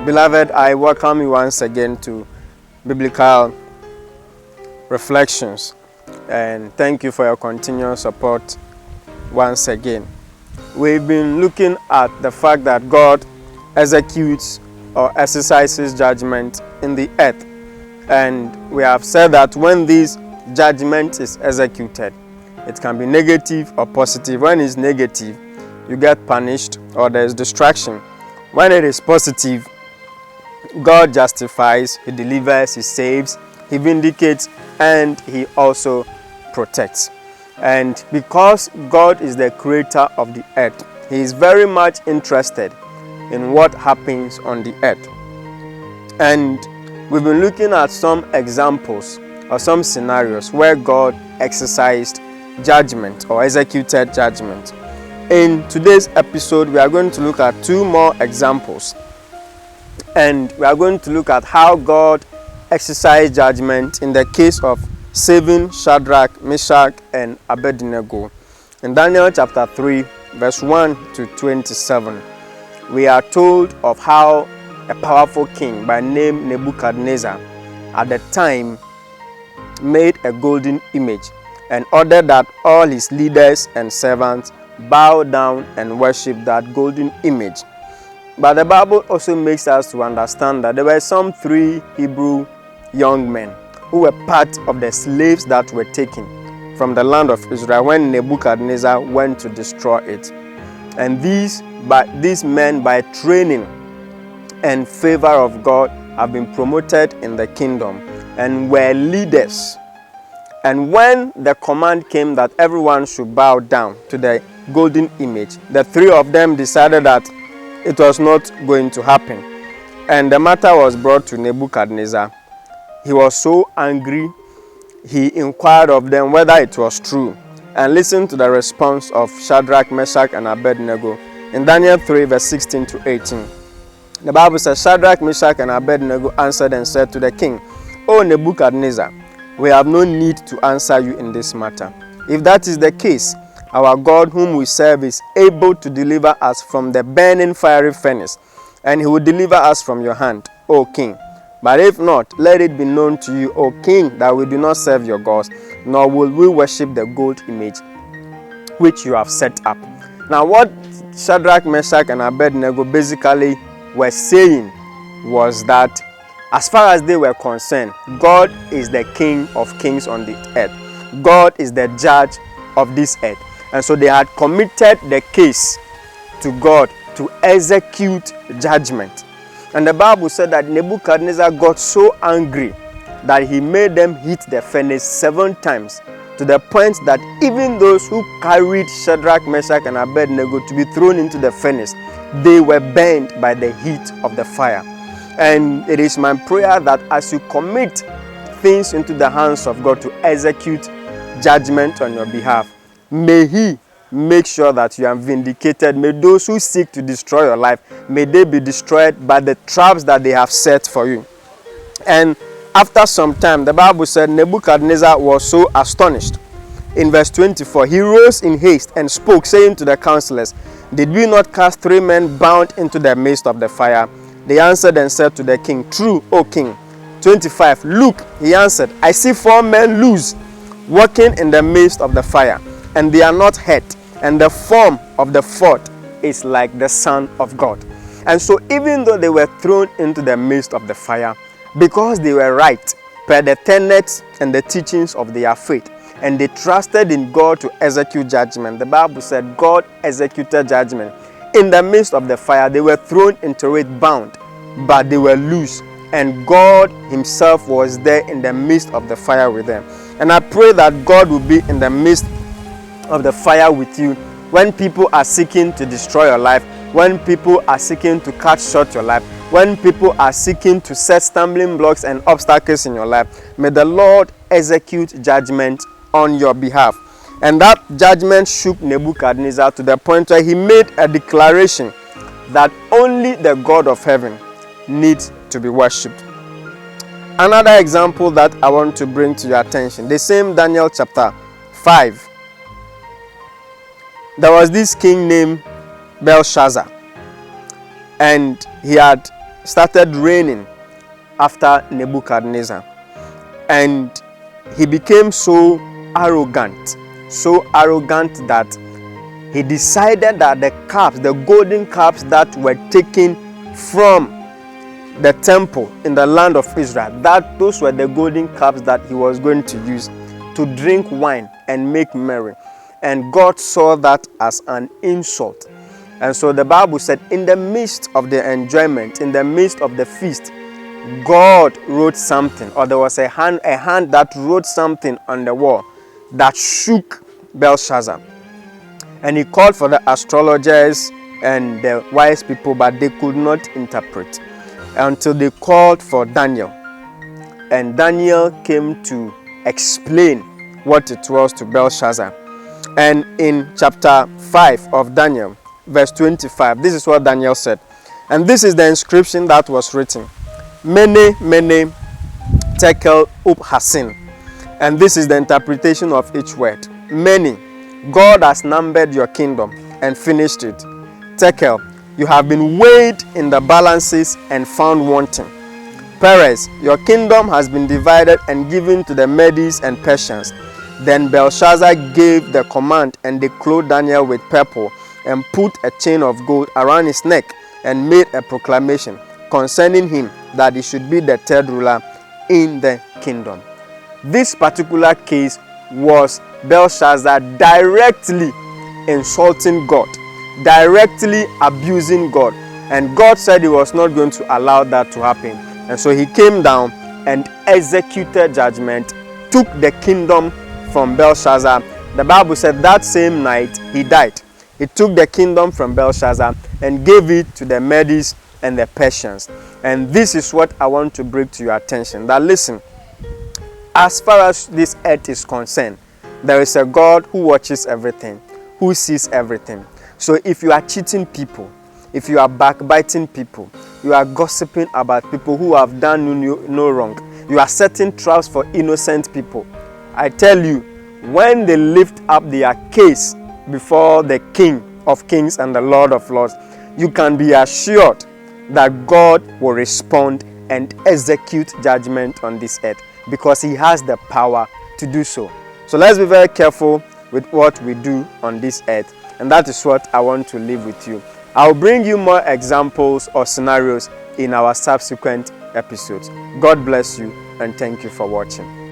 Beloved, I welcome you once again to Biblical Reflections, and thank you for your continuous support once again. We've been looking at the fact that God executes or exercises judgment in the earth, and we have said that when this judgment is executed, it can be negative or positive. When it's negative, you get punished or there's distraction. When it is positive, God justifies, He delivers, He saves, He vindicates, and He also protects. And because God is the creator of the earth, He is very much interested in what happens on the earth. And we've been looking at some examples or some scenarios where God exercised judgment or executed judgment. In today's episode, we are going to look at two more examples. And we are going to look at how God exercised judgment in the case of saving Shadrach, Meshach, and Abednego. In Daniel chapter 3, verse 1 to 27, we are told of how a powerful king by name Nebuchadnezzar at the time made a golden image and ordered that all his leaders and servants bow down and worship that golden image. But the Bible also makes us to understand that there were some 3 Hebrew young men who were part of the slaves that were taken from the land of Israel when Nebuchadnezzar went to destroy it. And these men, by training and favor of God, have been promoted in the kingdom and were leaders. And when the command came that everyone should bow down to the golden image, the 3 of them decided that it was not going to happen. And the matter was brought to Nebuchadnezzar. He was so angry, he inquired of them whether it was true. And listen to the response of Shadrach, Meshach, and Abednego in Daniel 3, verse 16 to 18. The Bible says, Shadrach, Meshach, and Abednego answered and said to the king, O Nebuchadnezzar, we have no need to answer you in this matter. If that is the case, our God whom we serve is able to deliver us from the burning fiery furnace, and He will deliver us from your hand, O king. But if not, let it be known to you, O king, that we do not serve your gods, nor will we worship the gold image which you have set up. Now, what Shadrach, Meshach, and Abednego basically were saying was that as far as they were concerned, God is the King of kings on the earth. God is the judge of this earth. And so they had committed the case to God to execute judgment. And the Bible said that Nebuchadnezzar got so angry that he made them hit the furnace 7 times, to the point that even those who carried Shadrach, Meshach, and Abednego to be thrown into the furnace, they were burned by the heat of the fire. And it is my prayer that as you commit things into the hands of God to execute judgment on your behalf, may He make sure that you are vindicated. May those who seek to destroy your life, may they be destroyed by the traps that they have set for you. And after some time, the Bible said Nebuchadnezzar was so astonished. In verse 24, he rose in haste and spoke, saying to the counselors, Did we not cast 3 men bound into the midst of the fire? They answered and said to the king, True, O king. 25, Look, he answered, I see 4 men loose, walking in the midst of the fire, and they are not hurt, and the form of the 4th is like the Son of God. And so even though they were thrown into the midst of the fire, because they were right per the tenets and the teachings of their faith, and they trusted in God to execute judgment, the Bible said God executed judgment. In the midst of the fire, they were thrown into it bound, but they were loose, and God Himself was there in the midst of the fire with them. And I pray that God will be in the midst of the fire with you when people are seeking to destroy your life, when people are seeking to cut short your life, when people are seeking to set stumbling blocks and obstacles in your life. May the Lord execute judgment on your behalf. And that judgment shook Nebuchadnezzar to the point where he made a declaration that only the God of heaven needs to be worshipped. Another example that I want to bring to your attention, the same Daniel chapter 5. There was this king named Belshazzar, and he had started reigning after Nebuchadnezzar. And he became so arrogant that he decided that the golden cups that were taken from the temple in the land of Israel, that those were the golden cups that he was going to use to drink wine and make merry. And God saw that as an insult. And so the Bible said, in the midst of the enjoyment, in the midst of the feast, God wrote something, or there was a hand that wrote something on the wall that shook Belshazzar. And he called for the astrologers and the wise people, but they could not interpret until they called for Daniel. And Daniel came to explain what it was to Belshazzar. And in chapter 5 of Daniel, verse 25, this is what Daniel said. And this is the inscription that was written. Mene, mene, tekel upharsin. And this is the interpretation of each word. Many, God has numbered your kingdom and finished it. Tekel, you have been weighed in the balances and found wanting. Peres, your kingdom has been divided and given to the Medes and Persians. Then Belshazzar gave the command, and they clothed Daniel with purple and put a chain of gold around his neck and made a proclamation concerning him that he should be the third ruler in the kingdom. This particular case was Belshazzar directly insulting God, directly abusing God, and God said he was not going to allow that to happen. And so he came down and executed judgment, took the kingdom from Belshazzar. The Bible said that same night he died. He took the kingdom from Belshazzar and gave it to the Medes and the Persians. And this is what I want to bring to your attention. That listen, as far as this earth is concerned, there is a God who watches everything, who sees everything. So if you are cheating people, if you are backbiting people, you are gossiping about people who have done no wrong, you are setting traps for innocent people, I tell you, when they lift up their case before the King of Kings and the Lord of Lords, you can be assured that God will respond and execute judgment on this earth, because he has the power to do so. So let's be very careful with what we do on this earth, and that is what I want to leave with you. I'll bring you more examples or scenarios in our subsequent episodes. God bless you, and thank you for watching.